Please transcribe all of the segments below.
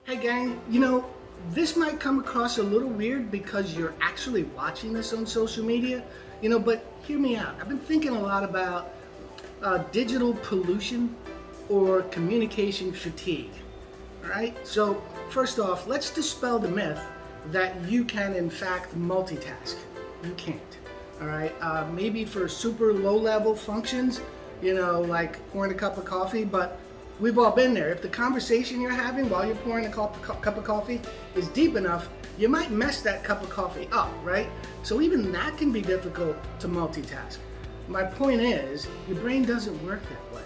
Hey gang, this might come across a little weird because you're actually watching this on social media, but hear me out. I've been thinking a lot about digital pollution or communication fatigue. All right, so first off, let's dispel the myth that you can in fact multitask. You can't. All right, maybe for super low level functions, like pouring a cup of coffee, but we've all been there. If the conversation you're having while you're pouring a cup of coffee is deep enough, you might mess that cup of coffee up, right? So even that can be difficult to multitask. My point is, your brain doesn't work that way,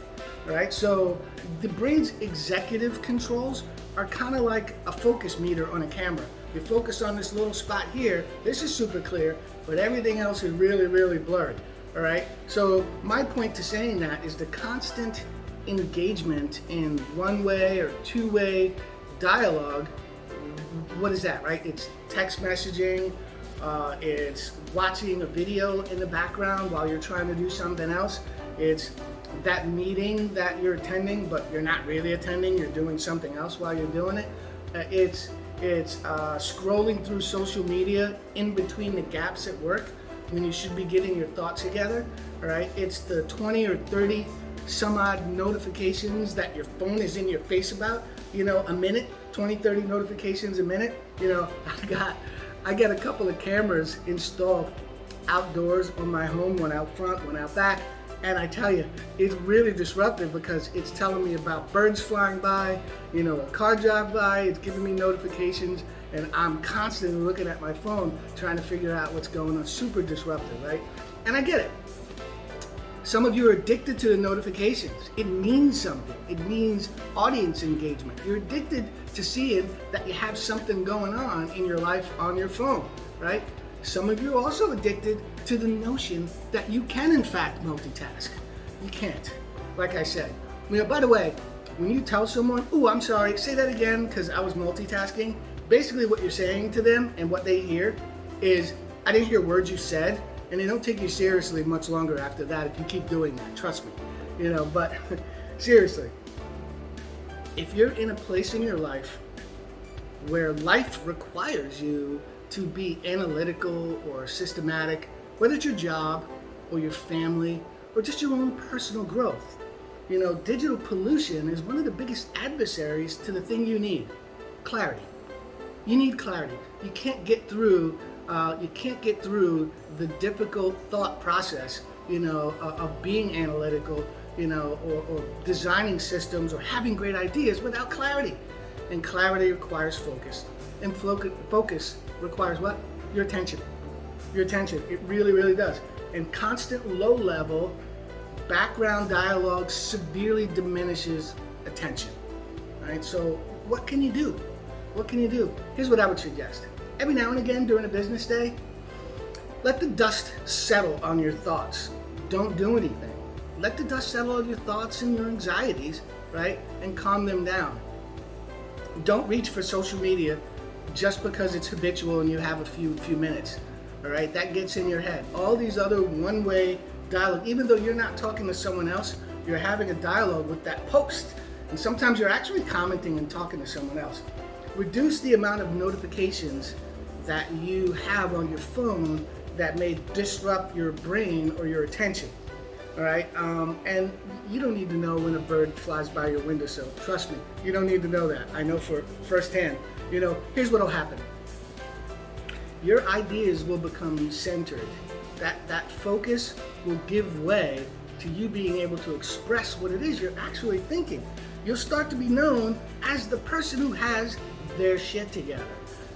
all right? So the brain's executive controls are kind of like a focus meter on a camera. You focus on this little spot here, this is super clear, but everything else is really, really blurred, all right? So my point to saying that is the constant engagement in one-way or two-way dialogue. What is that, right? It's text messaging, it's watching a video in the background while you're trying to do something else. It's that meeting that you're attending, but you're not really attending, you're doing something else while you're doing it. It's scrolling through social media in between the gaps at work when you should be getting your thoughts together, all right? It's the 20 or 30 some odd notifications that your phone is in your face about, a minute, 20, 30 notifications a minute. I got a couple of cameras installed outdoors on my home, one out front, one out back. And I tell you, it's really disruptive because it's telling me about birds flying by, a car drive by, it's giving me notifications, and I'm constantly looking at my phone trying to figure out what's going on. Super disruptive, right? And I get it. Some of you are addicted to the notifications. It means something. It means audience engagement. You're addicted to seeing that you have something going on in your life on your phone, right? Some of you are also addicted to the notion that you can in fact multitask. You can't, like I said. By the way, when you tell someone, "Ooh, I'm sorry, say that again because I was multitasking," basically what you're saying to them and what they hear is, "I didn't hear words you said," and they don't take you seriously much longer after that if you keep doing that, trust me. But seriously, if you're in a place in your life where life requires you to be analytical or systematic, whether it's your job or your family or just your own personal growth, digital pollution is one of the biggest adversaries to the thing you need: clarity. You need clarity. You can't get through the difficult thought process, of being analytical, or designing systems or having great ideas without clarity. And clarity requires focus. And focus requires what? Your attention. Your attention. It really, really does. And constant low-level background dialogue severely diminishes attention. All right. So what can you do? What can you do? Here's what I would suggest. Every now and again during a business day, let the dust settle on your thoughts. Don't do anything. Let the dust settle on your thoughts and your anxieties, right? And calm them down. Don't reach for social media just because it's habitual and you have a few minutes, all right? That gets in your head. All these other one-way dialogue, even though you're not talking to someone else, you're having a dialogue with that post. And sometimes you're actually commenting and talking to someone else. Reduce the amount of notifications that you have on your phone that may disrupt your brain or your attention, all right? And you don't need to know when a bird flies by your windowsill. Trust me, you don't need to know that. I know for firsthand. Here's what'll happen. Your ideas will become centered. That focus will give way to you being able to express what it is you're actually thinking. You'll start to be known as the person who has their shit together.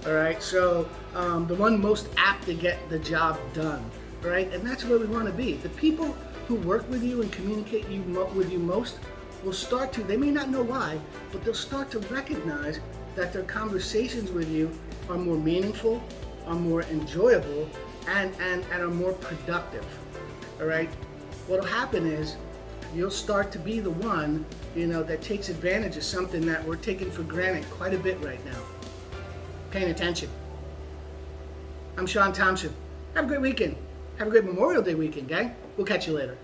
All right, so the one most apt to get the job done, all right? And that's where we want to be. The people who work with you and communicate with you most will start to, they may not know why, but they'll start to recognize that their conversations with you are more meaningful, are more enjoyable, and are more productive, all right? What'll happen is you'll start to be the one, that takes advantage of something that we're taking for granted quite a bit right now. Paying attention. I'm Sean Thompson. Have a great weekend. Have a great Memorial Day weekend, gang. We'll catch you later.